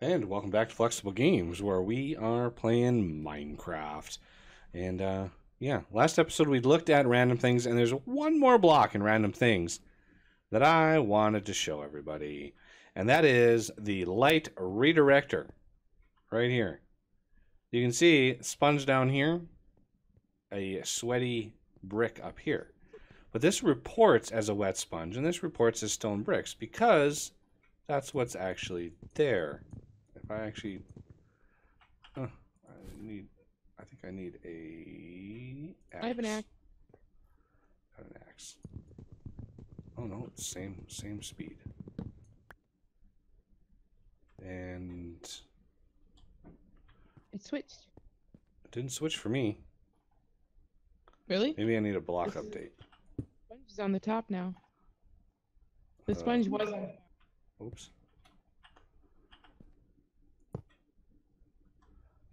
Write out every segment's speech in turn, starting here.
And welcome back to Flexible Games, where we are playing Minecraft. And yeah, last episode we looked at random things, and there's one more block in random things that I wanted to show everybody. And that is the light redirector, right here. You can see sponge down here, a sweaty brick up here. But this reports as a wet sponge, and this reports as stone bricks, because that's what's actually there. If I actually, I think I need a axe. I have an axe. Got an axe. Oh no, it's same speed. And It switched. it didn't switch for me. Really? Maybe I need a block update. Sponge is on the top now. The sponge was on. Oops.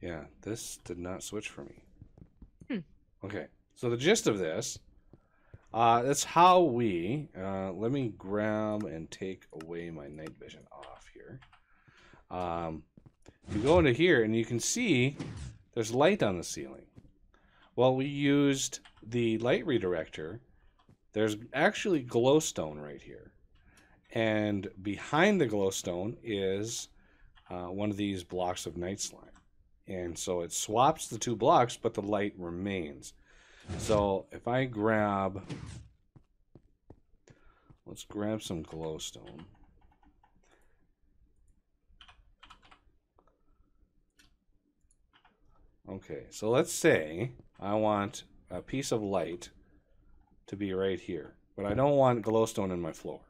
Yeah, this did not switch for me. Okay, so the gist of this, that's how we, let me grab and take away my night vision off here. You go into here and you can see there's light on the ceiling. Well, we used the light redirector. There's actually glowstone right here. And behind the glowstone is one of these blocks of night slime. And so it swaps the two blocks, but the light remains. So if I grab, let's grab some glowstone. Okay, so let's say I want a piece of light to be right here, but I don't want glowstone in my floor.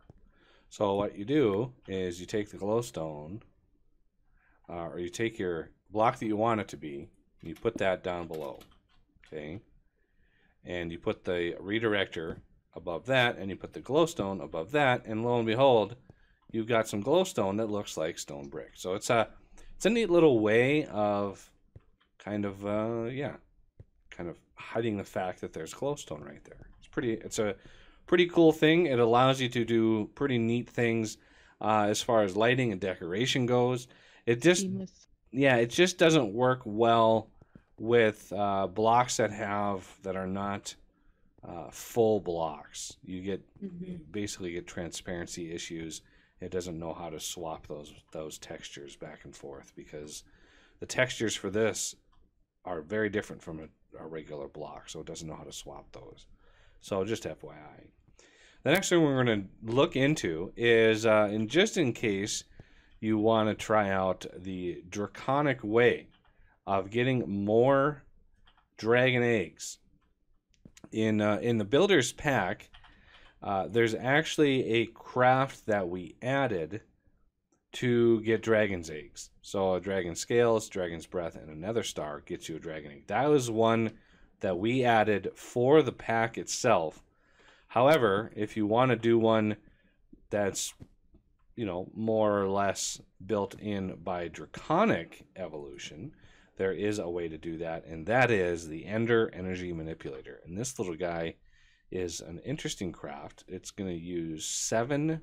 So what you do is you take the glowstone, or you take your block that you want it to be, and you put that down below, okay? And you put the redirector above that, and you put the glowstone above that, and lo and behold, you've got some glowstone that looks like stone brick. So it's a neat little way of kind of kind of hiding the fact that there's glowstone right there. It's a pretty cool thing. It allows you to do pretty neat things as far as lighting and decoration goes. It just Seamless. Yeah, it just doesn't work well with blocks that are not full blocks. You basically get transparency issues. It doesn't know how to swap those textures back and forth, because the textures for this are very different from a regular block, so it doesn't know how to swap those. So just FYI. The next thing we're going to look into is, just in case you want to try out the draconic way of getting more dragon eggs. In the builder's pack, there's actually a craft that we added to get dragon's eggs. So a dragon scales, dragon's breath, and a nether star gets you a dragon egg. That was one that we added for the pack itself. However, if you want to do one that's more or less built in by draconic evolution, there is a way to do that, and that is the Ender Energy Manipulator. And this little guy is an interesting craft. It's going to use 7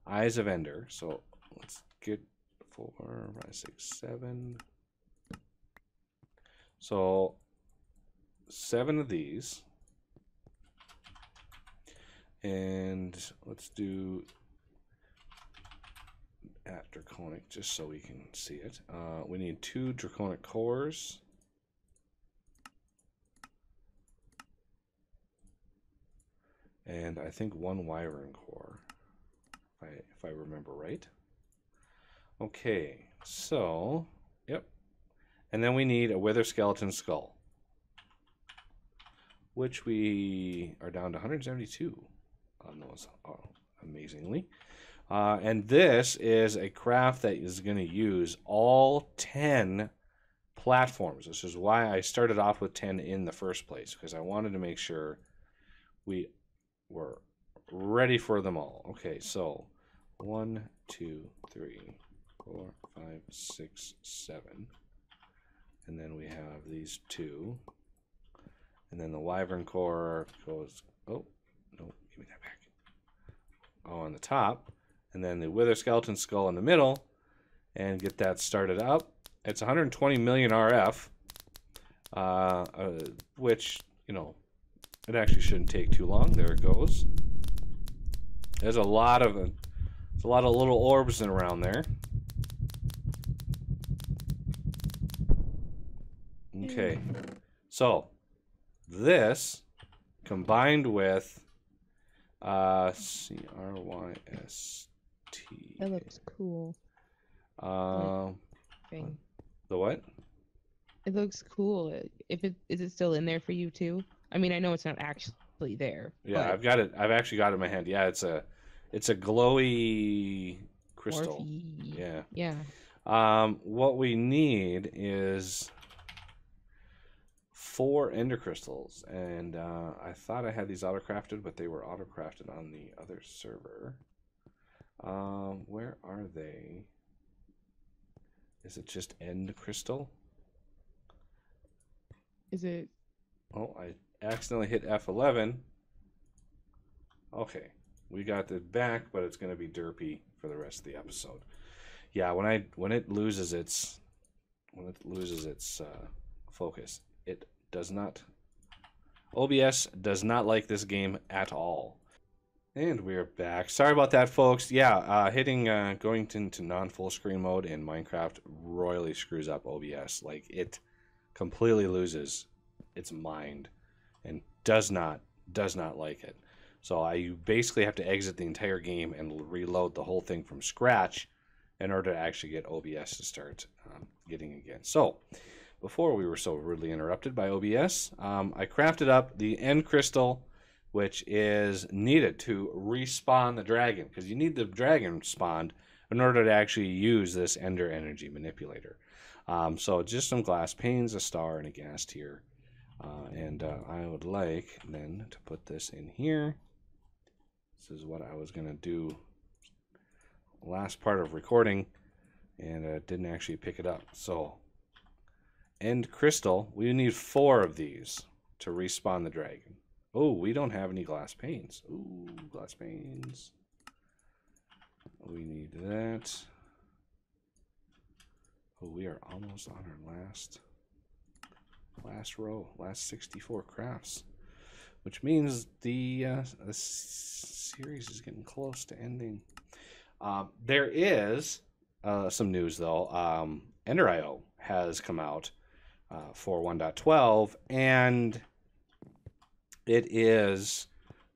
Eyes of Ender. So let's get 4, 5, 6, 7. So 7 of these. And let's do at draconic just so we can see it. We need 2 draconic cores. And I think 1 wyvern core, if I remember right. Okay, so, yep. And then we need a wither skeleton skull, which we are down to 172 on those, amazingly. And this is a craft that is going to use all 10 platforms. This is why I started off with 10 in the first place, because I wanted to make sure we were ready for them all. Okay, so 1, 2, 3, 4, 5, 6, 7. And then we have these 2. And then the wyvern core goes, oh, no, give me that back. Oh, on the top. And then the wither skeleton skull in the middle, and get that started up. It's 120 million RF, which, you know, it actually shouldn't take too long. There it goes. There's a lot of little orbs in around there. Okay, so this combined with CRYST. That looks cool. The what? It looks cool. Is it still in there for you too? I mean, I know it's not actually there. Yeah, but... I've got it. I've actually got it in my hand. Yeah, it's a glowy crystal. Morphe. Yeah. Yeah. What we need is 4 ender crystals, and I thought I had these auto-crafted, but they were auto-crafted on the other server. Where are they? Is it just end crystal? Is it? Oh, I accidentally hit F11. Okay, we got it back, but it's going to be derpy for the rest of the episode. Yeah, when it loses its focus, it does not. OBS does not like this game at all. And we're back. Sorry about that, folks. Yeah, going into non-full screen mode in Minecraft royally screws up OBS. Like, it completely loses its mind and does not like it. So you basically have to exit the entire game and reload the whole thing from scratch in order to actually get OBS to start getting again. So before we were so rudely interrupted by OBS, I crafted up the end crystal, which is needed to respawn the dragon, because you need the dragon spawned in order to actually use this ender energy manipulator. So just some glass panes, a star, and a gas tier. And I would like then to put this in here. This is what I was going to do last part of recording, and didn't actually pick it up. So end crystal, we need 4 of these to respawn the dragon. Oh, we don't have any glass panes. Ooh, glass panes. We need that. Oh, we are almost on our last row, last 64 crafts, which means the series is getting close to ending. There is some news though. Ender.io has come out for 1.12, and it is,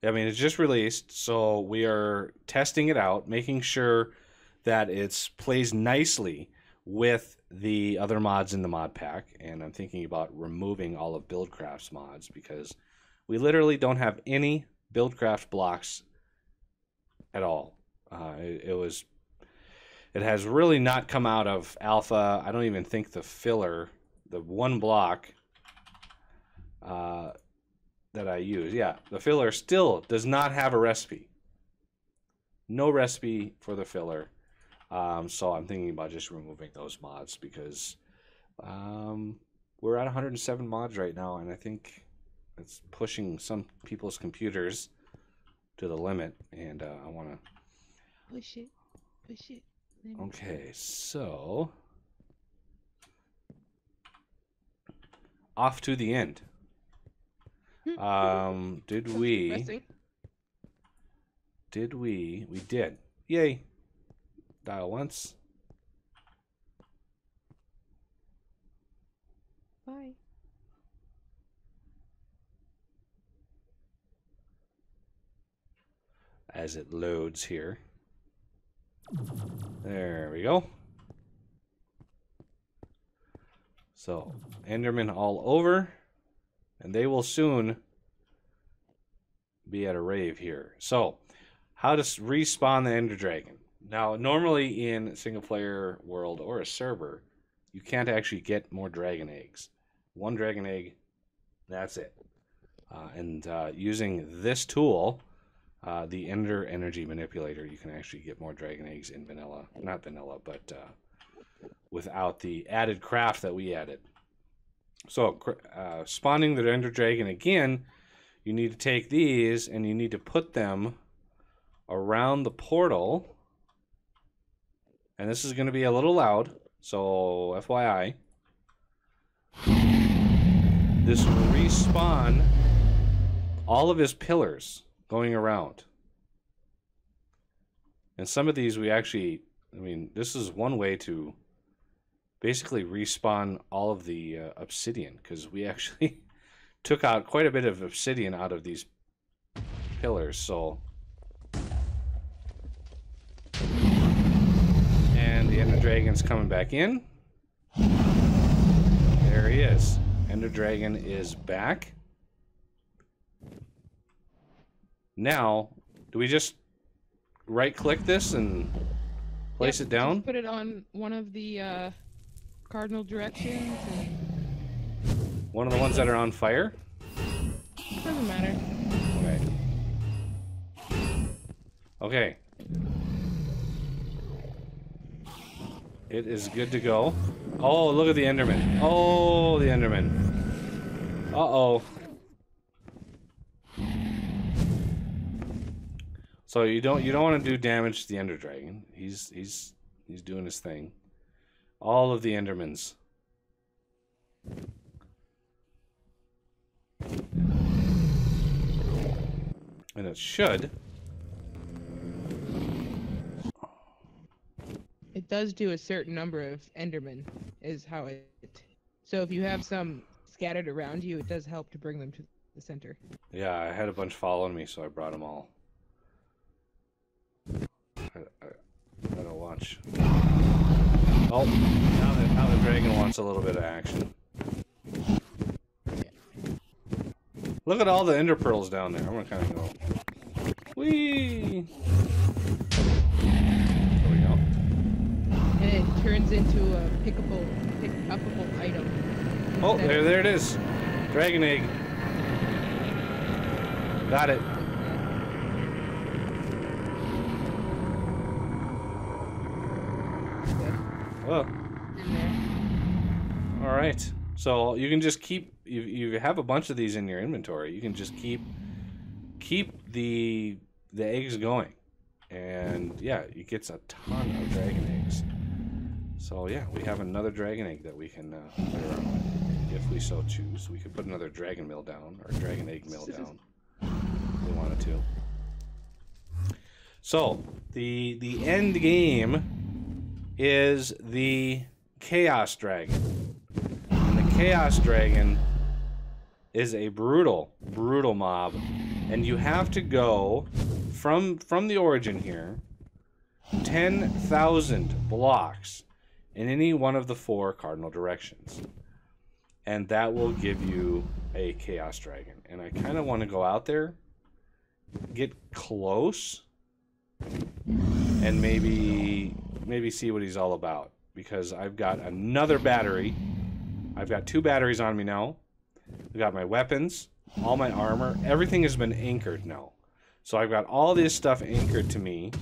I mean, it's just released, so we are testing it out, making sure that it plays nicely with the other mods in the mod pack. And I'm thinking about removing all of Buildcraft's mods, because we literally don't have any Buildcraft blocks at all. It has really not come out of alpha. I don't even think the filler, the one block that I use, yeah, the filler still does not have a recipe. No recipe for the filler. So I'm thinking about just removing those mods, because we're at 107 mods right now, and I think it's pushing some people's computers to the limit, and I want to push it. Okay, so off to the end. Did we? We did. Yay. Dial once. Bye. As it loads here. There we go. So, Endermen all over, and they will soon be at a rave here. So, how to respawn the Ender Dragon. Now, normally in a single-player world or a server, you can't actually get more dragon eggs. 1 dragon egg, that's it. Using this tool, the Ender Energy Manipulator, you can actually get more dragon eggs in vanilla. Not vanilla, but without the added craft that we added. So, spawning the Ender Dragon again, you need to take these and you need to put them around the portal and this is going to be a little loud, so FYI. This will respawn all of his pillars going around. And some of these we actually, I mean, this is one way to basically respawn all of the obsidian, because we actually took out quite a bit of obsidian out of these pillars, so. And the Ender Dragon's coming back in. There he is. Ender Dragon is back. Now, do we just right-click this and place it down? Just put it on one of the cardinal directions. And... One of the ones that are on fire? Doesn't matter. Okay. Okay. It is good to go. Oh, look at the Enderman. Oh, the Enderman. Uh-oh. So you don't want to do damage to the Ender Dragon. He's doing his thing. All of the Endermans. And it should. It does do a certain number of Endermen, is how it. So if you have some scattered around you, it does help to bring them to the center. Yeah, I had a bunch following me, so I brought them all. I gotta watch. Oh, now the dragon wants a little bit of action. Look at all the ender pearls down there. I'm gonna kind of go. Whee! There we go. And it turns into a pick-upable item. Oh, there it is. Dragon egg. Got it. Well. All right. So you can just keep. You have a bunch of these in your inventory. You can just keep the eggs going, and yeah, it gets a ton of dragon eggs. So yeah, we have another dragon egg that we can play around with if we so choose. We could put another dragon mill down or dragon egg mill down if we wanted to. So the end game is the Chaos Dragon. And the Chaos Dragon is a brutal mob, and you have to go from the origin here 10,000 blocks in any one of the 4 cardinal directions, and that will give you a Chaos Dragon. And I kind of want to go out there, get close, and maybe see what he's all about, because I've got another battery. I've got 2 batteries on me now. I've got my weapons, all my armor, everything has been anchored now. So I've got all this stuff anchored to me.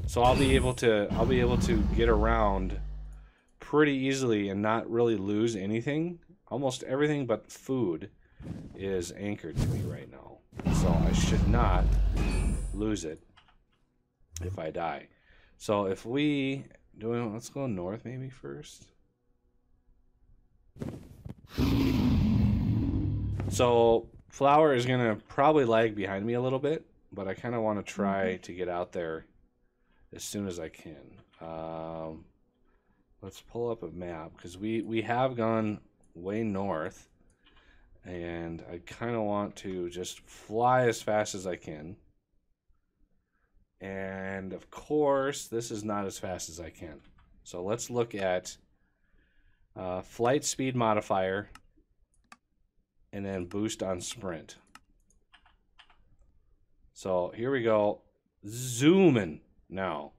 So I'll be able to get around pretty easily and not really lose anything. Almost everything but food is anchored to me right now. So I should not lose it if I die. So if we let's go north maybe first. So Flower is gonna probably lag behind me a little bit, but I kind of want to try to get out there as soon as I can. Let's pull up a map, because we have gone way north, and I kind of want to just fly as fast as I can. And of course, this is not as fast as I can. So let's look at flight speed modifier, and then boost on sprint. So here we go, zooming now.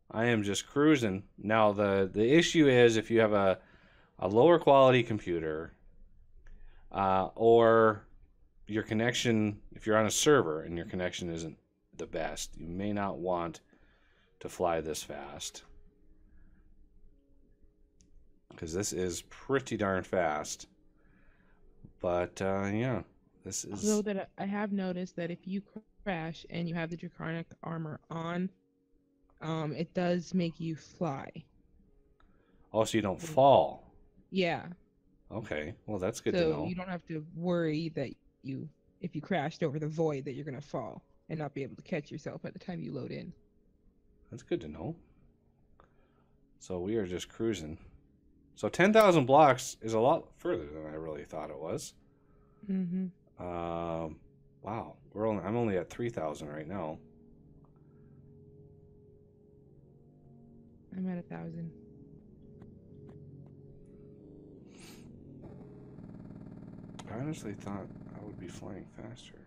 I am just cruising. Now the issue is if you have a lower quality computer, or your connection, if you're on a server and your connection isn't the best, you may not want to fly this fast, because this is pretty darn fast. But yeah, this is. Although that I have noticed that if you crash and you have the draconic armor on, it does make you fly. Oh, so you don't fall. Yeah. Okay, well that's good to So know. you don't have to worry that if you crashed over the void, that you're gonna fall and not be able to catch yourself at the time you load in. That's good to know. So we are just cruising. So 10,000 blocks is a lot further than I really thought it was. Mm-hmm. Wow, I'm only at 3,000 right now. I'm at 1,000. I honestly thought I would be flying faster.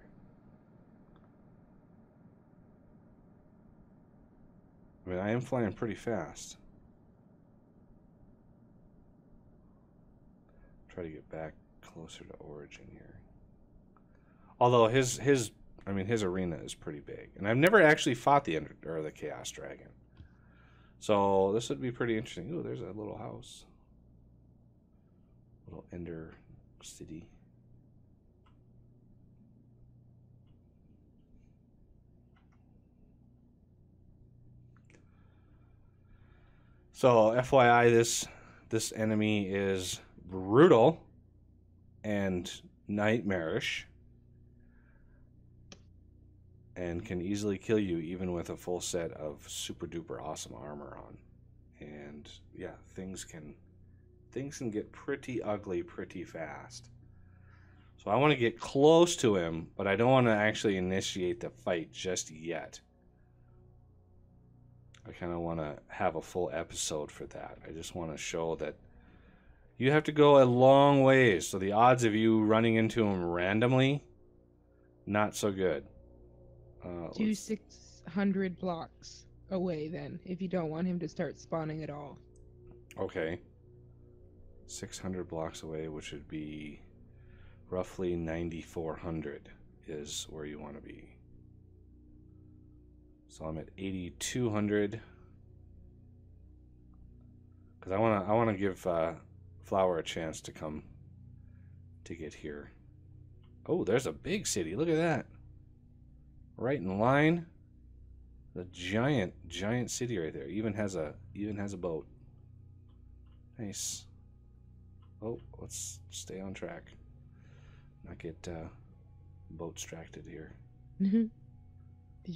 I mean, I am flying pretty fast. Try to get back closer to origin here. Although his arena is pretty big, and I've never actually fought the Chaos Dragon, so this would be pretty interesting. Ooh, there's a little house, little Ender City. So FYI, this enemy is brutal and nightmarish, and can easily kill you even with a full set of super duper awesome armor on. And yeah, things can get pretty ugly pretty fast. So I want to get close to him, but I don't want to actually initiate the fight just yet. I kind of want to have a full episode for that. I just want to show that you have to go a long ways. So the odds of you running into him randomly, not so good. Do 600 blocks away then, if you don't want him to start spawning at all. Okay. 600 blocks away, which would be roughly 9,400 is where you want to be. So I'm at 8,200. Because I want to give Flower a chance to come to get here. Oh, there's a big city. Look at that. Right in line. The giant city right there. Even has a boat. Nice. Oh, let's stay on track. Not get boat distracted here. Did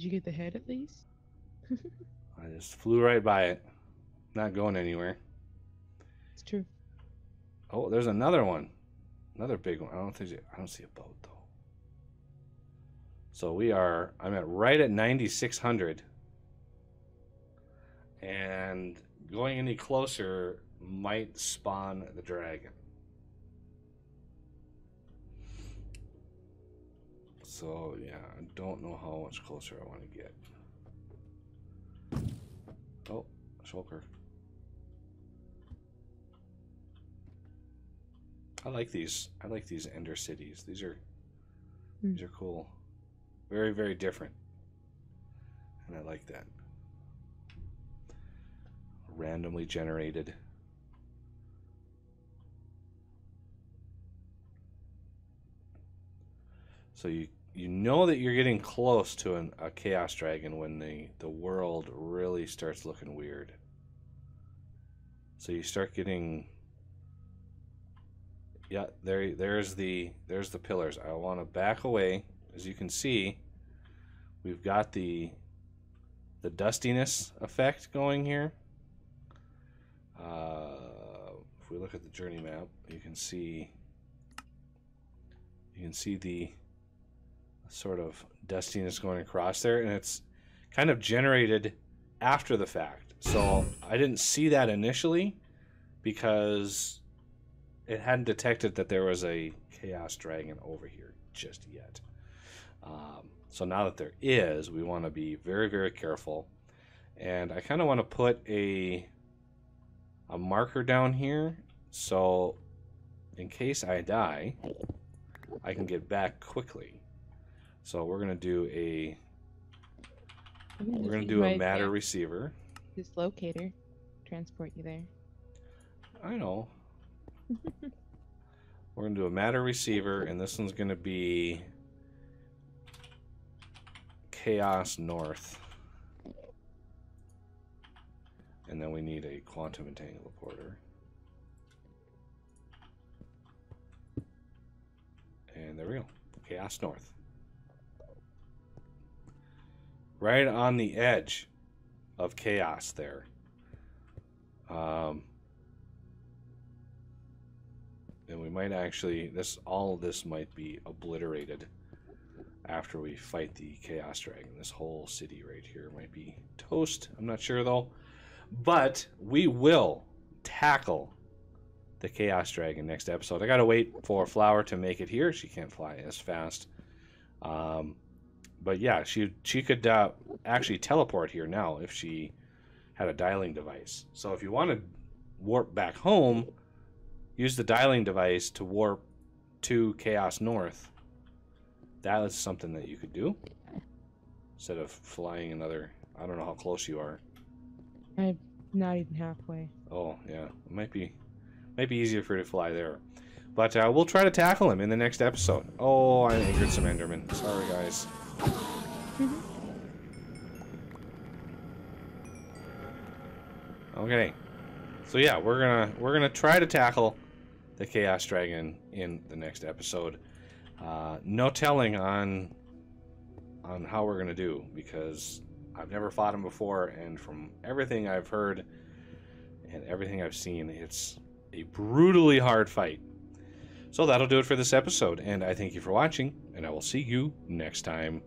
you get the head at least? I just flew right by it. Not going anywhere. It's true. Oh, there's another one. Another big one. I don't see a boat though. So I'm right at 9,600. And going any closer might spawn the dragon. So yeah, I don't know how much closer I want to get. Oh, shulker. I like these Ender cities. These are cool. Very, very different. And I like that. Randomly generated. So you know that you're getting close to a Chaos Dragon when the world really starts looking weird. So you start getting... Yeah, there's the pillars. I want to back away. As you can see, we've got the dustiness effect going here. If we look at the journey map, you can see the sort of dustiness going across there, and it's kind of generated after the fact. So I didn't see that initially because it hadn't detected that there was a Chaos Dragon over here just yet. So now that there is, we want to be very, very careful. And I kind of want to put a marker down here, so in case I die, I can get back quickly. So we're gonna do a matter receiver. This locator transport you there. I know. We're gonna do a matter receiver, and this one's gonna be Chaos North. And then we need a quantum entangleporter. And there we go. Chaos North. Right on the edge of chaos there. And we might actually, all of this might be obliterated after we fight the Chaos Dragon. This whole city right here might be toast. I'm not sure though. But we will tackle the Chaos Dragon next episode. I gotta wait for Flower to make it here. She can't fly as fast. But yeah, she could actually teleport here now if she had a dialing device. So if you want to warp back home, use the dialing device to warp to Chaos North. That is something that you could do instead of flying another. I don't know how close you are. I'm not even halfway. Oh yeah, it might be easier for you to fly there. But we'll try to tackle him in the next episode. Oh, I angered some Endermen. Sorry, guys. Okay, so yeah, we're gonna try to tackle the Chaos Dragon in the next episode. No telling on how we're gonna do, because I've never fought him before, and from everything I've heard and everything I've seen, it's a brutally hard fight. So that'll do it for this episode, and I thank you for watching, and I will see you next time.